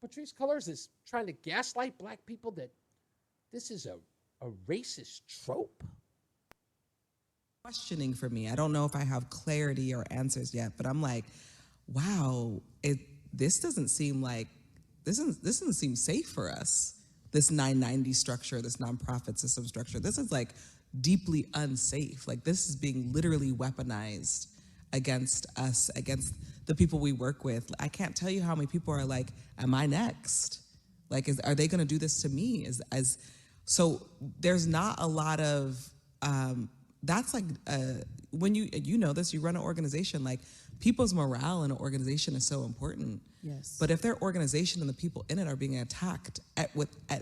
Patrisse Cullors is trying to gaslight black people that this is a racist trope. Questioning for me. I don't know if I have clarity or answers yet, but I'm like, wow, this doesn't seem safe for us. This 990 structure, this nonprofit system structure, this is like deeply unsafe. Like this is being literally weaponized against us, against the people we work with. I can't tell you how many people are like, am I next? Like, are they going to do this to me? So there's not a lot of, that's like, when you know this, you run an organization, like people's morale in an organization is so important. Yes. But if their organization and the people in it are being attacked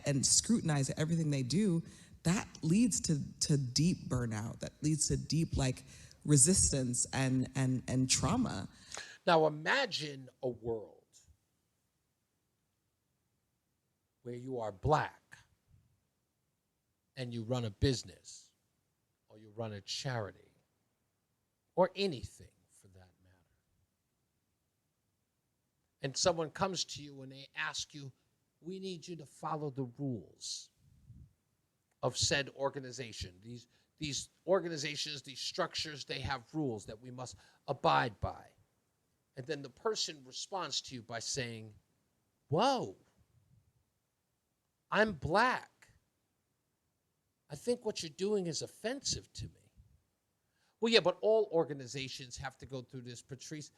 and scrutinized at everything they do, that leads to deep burnout. That leads to deep resistance and trauma. Now imagine a world where you are black and you run a business or you run a charity or anything for that matter. And someone comes to you and they ask you, we need you to follow the rules of said organization. These organizations, these structures, they have rules that we must abide by. And then the person responds to you by saying, whoa, I'm black. I think what you're doing is offensive to me. Well, yeah, but all organizations have to go through this, Patrisse.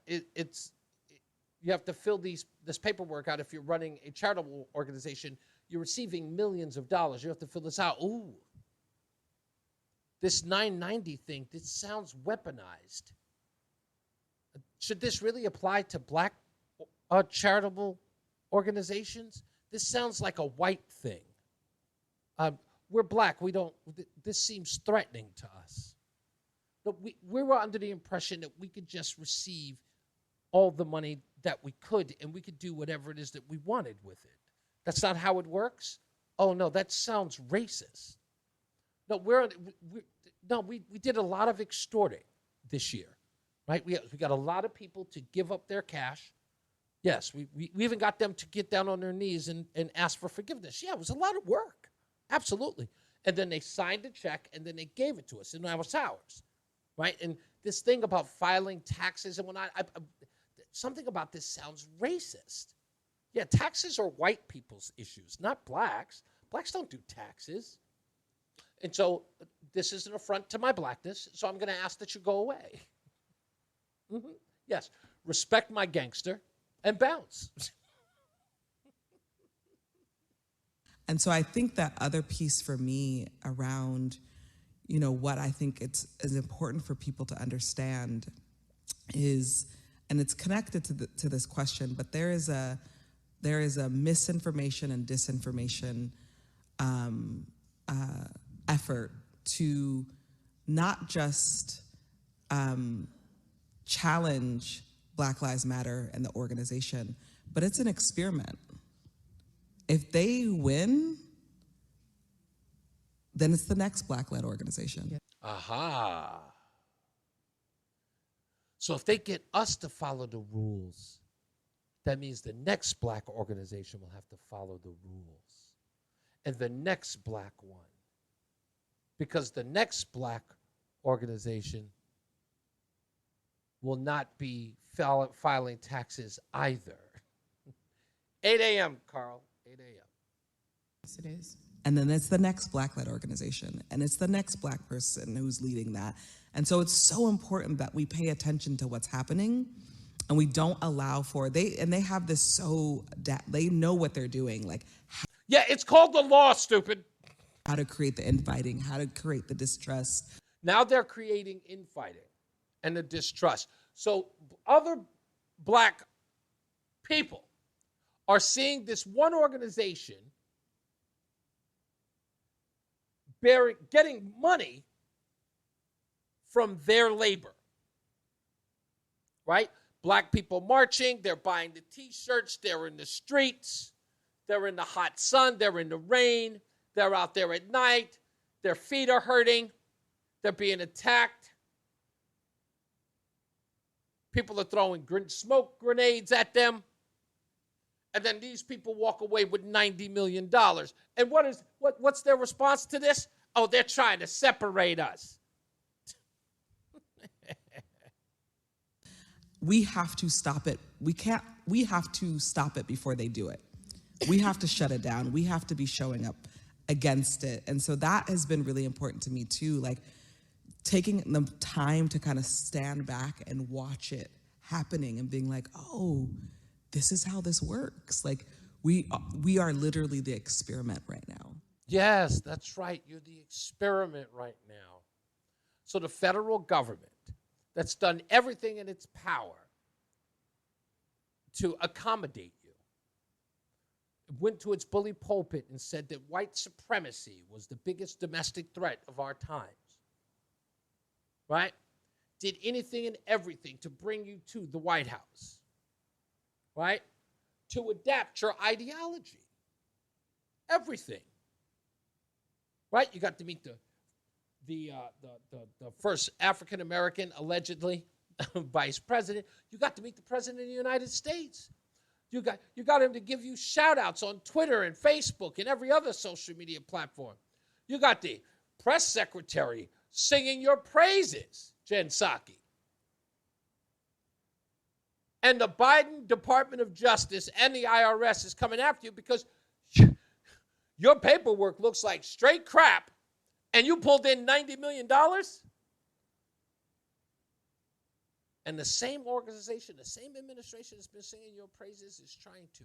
You have to fill this paperwork out. If you're running a charitable organization, you're receiving millions of dollars. You have to fill this out. Ooh, this 990 thing, this sounds weaponized. Should this really apply to black charitable organizations? This sounds like a white thing. We're black. This seems threatening to us. But we were under the impression that we could just receive all the money that we could, and we could do whatever it is that we wanted with it. That's not how it works? Oh, no, that sounds racist. No, we did a lot of extorting this year, right? We got a lot of people to give up their cash. Yes, we even got them to get down on their knees and ask for forgiveness. Yeah, it was a lot of work. Absolutely. And then they signed a check, and then they gave it to us, and now it's ours, right? And this thing about filing taxes and whatnot, something about this sounds racist. Yeah, taxes are white people's issues, not blacks. Blacks don't do taxes. And so this is an affront to my blackness, so I'm going to ask that you go away. Mm-hmm. Yes, respect my gangster and bounce. And so I think that other piece for me around, what I think is important for people to understand is, and it's connected to this question, but there is a misinformation and disinformation effort to not just challenge Black Lives Matter and the organization, but it's an experiment. If they win, then it's the next Black-led organization. Aha. So if they get us to follow the rules, that means the next black organization will have to follow the rules. And the next black one. Because the next black organization will not be filing taxes either. 8 a.m., Carl. 8 a.m. Yes, it is. And then it's the next Black-led organization, and it's the next Black person who's leading that. And so it's so important that we pay attention to what's happening, and we don't allow for they have this they know what they're doing, like yeah, it's called the law, stupid. How to create the infighting, how to create the distrust. Now they're creating infighting and the distrust. So other Black people are seeing this one organization getting money from their labor, right? Black people marching, they're buying the T-shirts, they're in the streets, they're in the hot sun, they're in the rain, they're out there at night, their feet are hurting, they're being attacked. People are throwing smoke grenades at them. And then these people walk away with $90 million. And what's their response to this? Oh, they're trying to separate us. We have to stop it. We have to stop it before they do it. We have to shut it down. We have to be showing up against it. And so that has been really important to me too, like taking the time to kind of stand back and watch it happening and being like, oh, this is how this works. Like we are literally the experiment right now. Yes, that's right. You're the experiment right now. So the federal government that's done everything in its power to accommodate you went to its bully pulpit and said that white supremacy was the biggest domestic threat of our times. Right? Did anything and everything to bring you to the White House. Right? To adapt your ideology. Everything. Right? You got to meet the first African American, allegedly, vice president. You got to meet the president of the United States. You got him to give you shout outs on Twitter and Facebook and every other social media platform. You got the press secretary singing your praises, Jen Psaki. And the Biden Department of Justice and the IRS is coming after you because your paperwork looks like straight crap and you pulled in $90 million? And the same organization, the same administration that's been singing your praises is trying to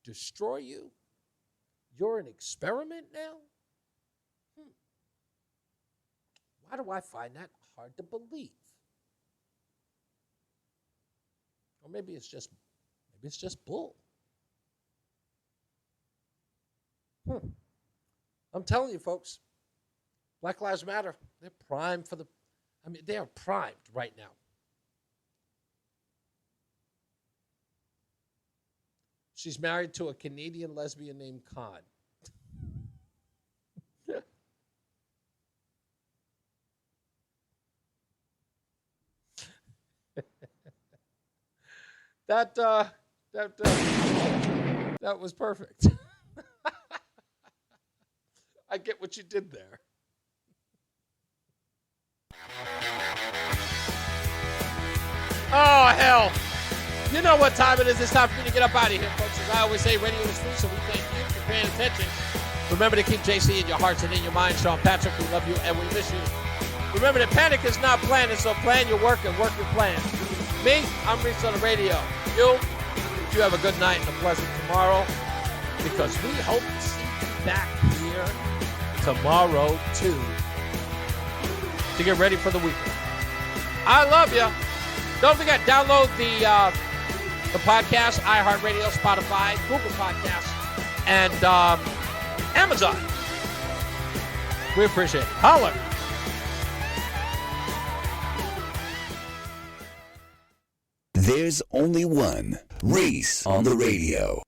destroy you? You're an experiment now? Why do I find that hard to believe? Or maybe it's just bull. I'm telling you, folks, Black Lives Matter, they're primed for they are primed right now. She's married to a Canadian lesbian named Khan. That was perfect. I get what you did there. Oh, hell. You know what time it is. It's time for me to get up out of here, folks. As I always say, radio is free, so we thank you for paying attention. Remember to keep JC in your hearts and in your minds. Sean Patrick, we love you and we miss you. Remember that panic is not planning, so plan your work and work your plan. Me, I'm Reese on the radio. You have a good night and a pleasant tomorrow, because we hope to see you back here tomorrow, too, to get ready for the weekend. I love you. Don't forget, download the podcast, iHeartRadio, Spotify, Google Podcasts, and Amazon. We appreciate it. Holler. There's only one Reese on the radio.